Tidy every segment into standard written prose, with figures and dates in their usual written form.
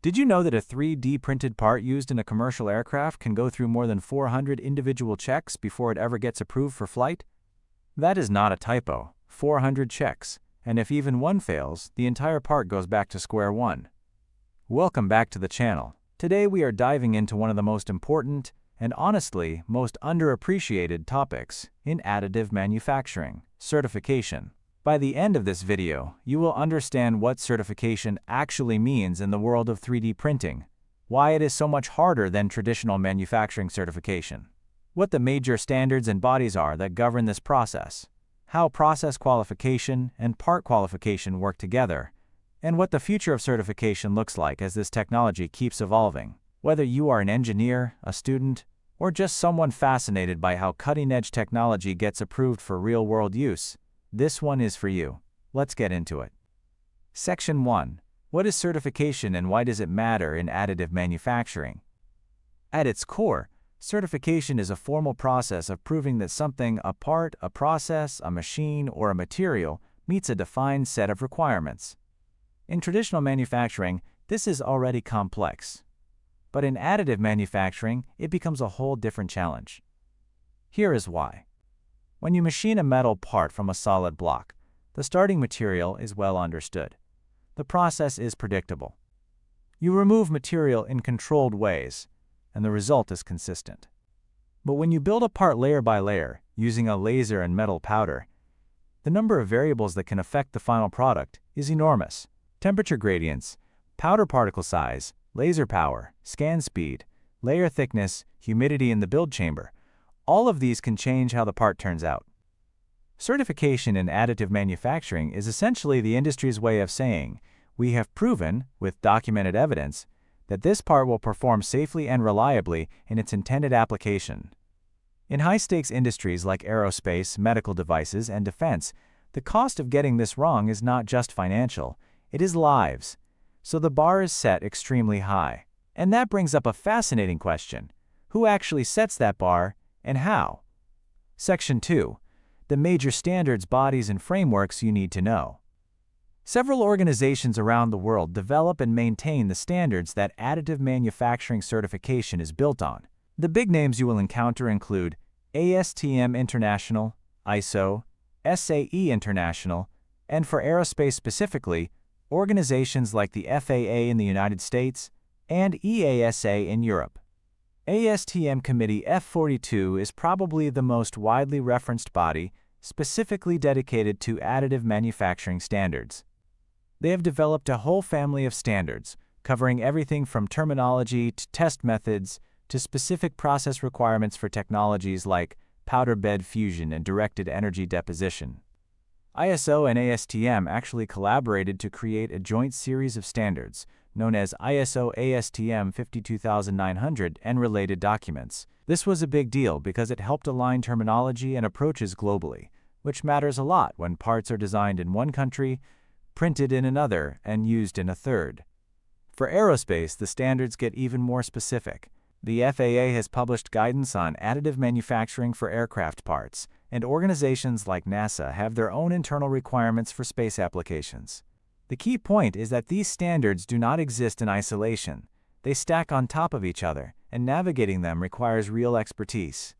Did you know that a 3D printed part used in a commercial aircraft can go through more than 400 individual checks before it ever gets approved for flight? That is not a typo, 400 checks, and if even one fails, the entire part goes back to square one. Welcome back to the channel. Today we are diving into one of the most important, and honestly, most underappreciated topics in additive manufacturing: certification. By the end of this video, you will understand what certification actually means in the world of 3D printing, why it is so much harder than traditional manufacturing certification, what the major standards and bodies are that govern this process, how process qualification and part qualification work together, and what the future of certification looks like as this technology keeps evolving. Whether you are an engineer, a student, or just someone fascinated by how cutting-edge technology gets approved for real-world use, this one is for you. Let's get into it. Section 1. What is certification and why does it matter in additive manufacturing? At its core, certification is a formal process of proving that something, a part, a process, a machine, or a material, meets a defined set of requirements. In traditional manufacturing, this is already complex. But in additive manufacturing, it becomes a whole different challenge. Here is why. When you machine a metal part from a solid block, the starting material is well understood. The process is predictable. You remove material in controlled ways, and the result is consistent. But when you build a part layer by layer, using a laser and metal powder, the number of variables that can affect the final product is enormous. Temperature gradients, powder particle size, laser power, scan speed, layer thickness, humidity in the build chamber, all of these can change how the part turns out. Certification in additive manufacturing is essentially the industry's way of saying, we have proven, with documented evidence, that this part will perform safely and reliably in its intended application. In high-stakes industries like aerospace, medical devices, and defense, the cost of getting this wrong is not just financial, it is lives. So the bar is set extremely high. And that brings up a fascinating question. Who actually sets that bar, and how? Section 2. The major standards, bodies, and frameworks you need to know. Several organizations around the world develop and maintain the standards that additive manufacturing certification is built on. The big names you will encounter include ASTM International, ISO, SAE International, and for aerospace specifically, organizations like the FAA in the United States and EASA in Europe. ASTM Committee F42 is probably the most widely referenced body specifically dedicated to additive manufacturing standards. They have developed a whole family of standards, covering everything from terminology to test methods to specific process requirements for technologies like powder bed fusion and directed energy deposition. ISO and ASTM actually collaborated to create a joint series of standards, known as ISO ASTM 52900 and related documents. This was a big deal because it helped align terminology and approaches globally, which matters a lot when parts are designed in one country, printed in another, and used in a third. For aerospace, the standards get even more specific. The FAA has published guidance on additive manufacturing for aircraft parts, and organizations like NASA have their own internal requirements for space applications. The key point is that these standards do not exist in isolation. They stack on top of each other, and navigating them requires real expertise.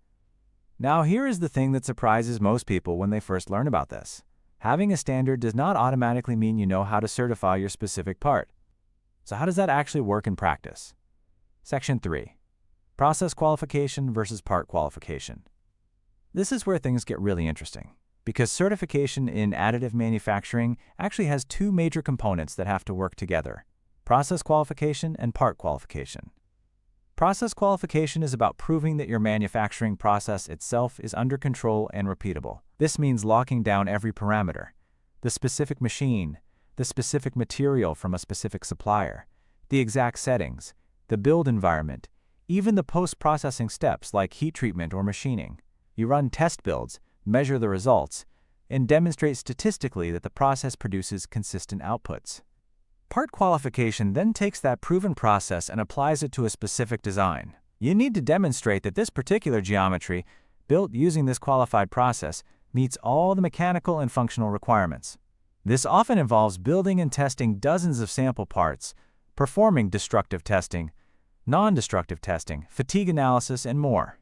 Now, here is the thing that surprises most people when they first learn about this. Having a standard does not automatically mean you know how to certify your specific part. So how does that actually work in practice? Section 3. Process qualification versus part qualification. This is where things get really interesting, because certification in additive manufacturing actually has two major components that have to work together: process qualification and part qualification. Process qualification is about proving that your manufacturing process itself is under control and repeatable. This means locking down every parameter: the specific machine, the specific material from a specific supplier, the exact settings, the build environment, even the post-processing steps like heat treatment or machining. You run test builds, measure the results, and demonstrate statistically that the process produces consistent outputs. Part qualification then takes that proven process and applies it to a specific design. You need to demonstrate that this particular geometry, built using this qualified process, meets all the mechanical and functional requirements. This often involves building and testing dozens of sample parts, performing destructive testing, non-destructive testing, fatigue analysis, and more.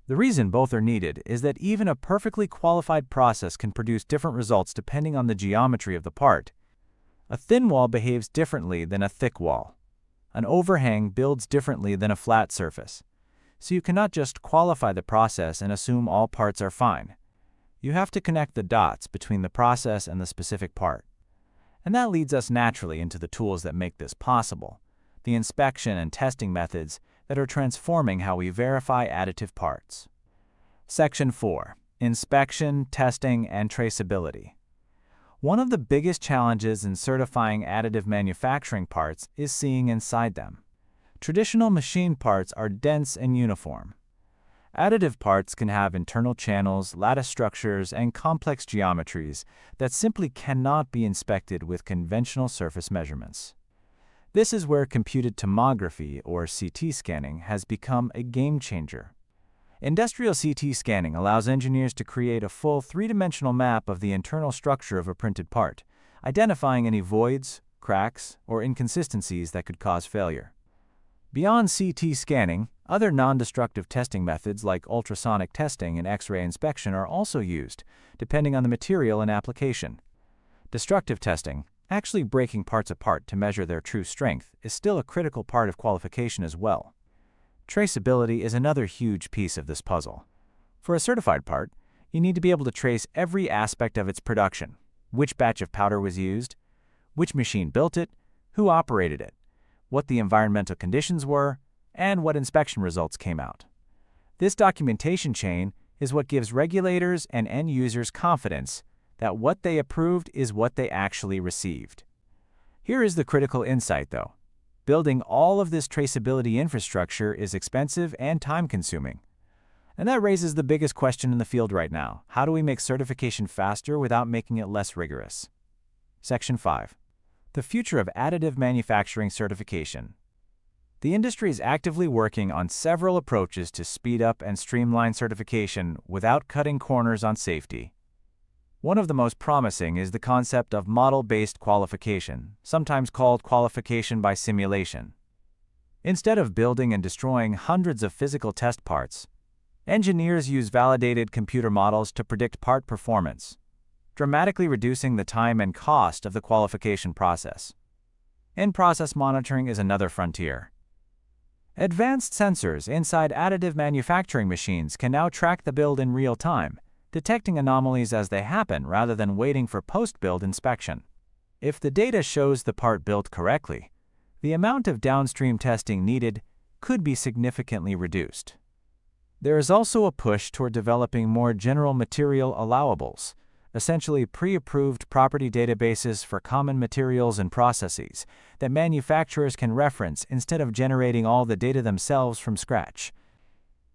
The reason both are needed is that even a perfectly qualified process can produce different results depending on the geometry of the part. A thin wall behaves differently than a thick wall. An overhang builds differently than a flat surface. So you cannot just qualify the process and assume all parts are fine. You have to connect the dots between the process and the specific part. And that leads us naturally into the tools that make this possible, the inspection and testing methods that are transforming how we verify additive parts. Section 4. Inspection, Testing, and Traceability. One of the biggest challenges in certifying additive manufacturing parts is seeing inside them. Traditional machine parts are dense and uniform. Additive parts can have internal channels, lattice structures, and complex geometries that simply cannot be inspected with conventional surface measurements. This is where computed tomography, or CT scanning, has become a game changer. Industrial CT scanning allows engineers to create a full three-dimensional map of the internal structure of a printed part, identifying any voids, cracks, or inconsistencies that could cause failure. Beyond CT scanning, other non-destructive testing methods like ultrasonic testing and X-ray inspection are also used, depending on the material and application. Destructive testing, actually breaking parts apart to measure their true strength, is still a critical part of qualification as well. Traceability is another huge piece of this puzzle. For a certified part, you need to be able to trace every aspect of its production: which batch of powder was used, which machine built it, who operated it, what the environmental conditions were, and what inspection results came out. This documentation chain is what gives regulators and end users confidence that what they approved is what they actually received. Here is the critical insight, though. Building all of this traceability infrastructure is expensive and time-consuming. And that raises the biggest question in the field right now. How do we make certification faster without making it less rigorous? Section 5. The future of additive manufacturing certification. The industry is actively working on several approaches to speed up and streamline certification without cutting corners on safety. One of the most promising is the concept of model-based qualification, sometimes called qualification by simulation. Instead of building and destroying hundreds of physical test parts, engineers use validated computer models to predict part performance, dramatically reducing the time and cost of the qualification process. In-process monitoring is another frontier. Advanced sensors inside additive manufacturing machines can now track the build in real time, detecting anomalies as they happen rather than waiting for post-build inspection. If the data shows the part built correctly, the amount of downstream testing needed could be significantly reduced. There is also a push toward developing more general material allowables, essentially pre-approved property databases for common materials and processes that manufacturers can reference instead of generating all the data themselves from scratch.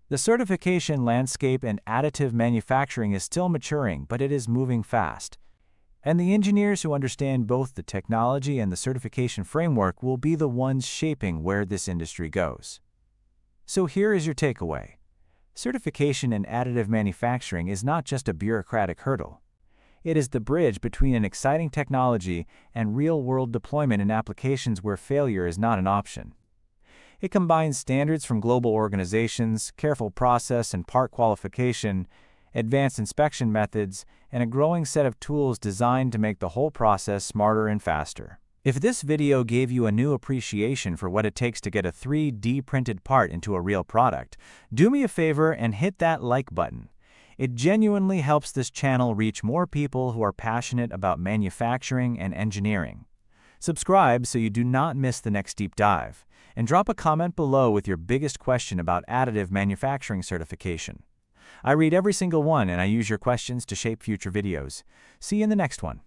The certification landscape in additive manufacturing is still maturing, but it is moving fast. And the engineers who understand both the technology and the certification framework will be the ones shaping where this industry goes. So here is your takeaway. Certification in additive manufacturing is not just a bureaucratic hurdle. It is the bridge between an exciting technology and real-world deployment in applications where failure is not an option. It combines standards from global organizations, careful process and part qualification, advanced inspection methods, and a growing set of tools designed to make the whole process smarter and faster. If this video gave you a new appreciation for what it takes to get a 3D printed part into a real product, do me a favor and hit that like button. It genuinely helps this channel reach more people who are passionate about manufacturing and engineering. Subscribe so you do not miss the next deep dive, and drop a comment below with your biggest question about additive manufacturing certification. I read every single one and I use your questions to shape future videos. See you in the next one.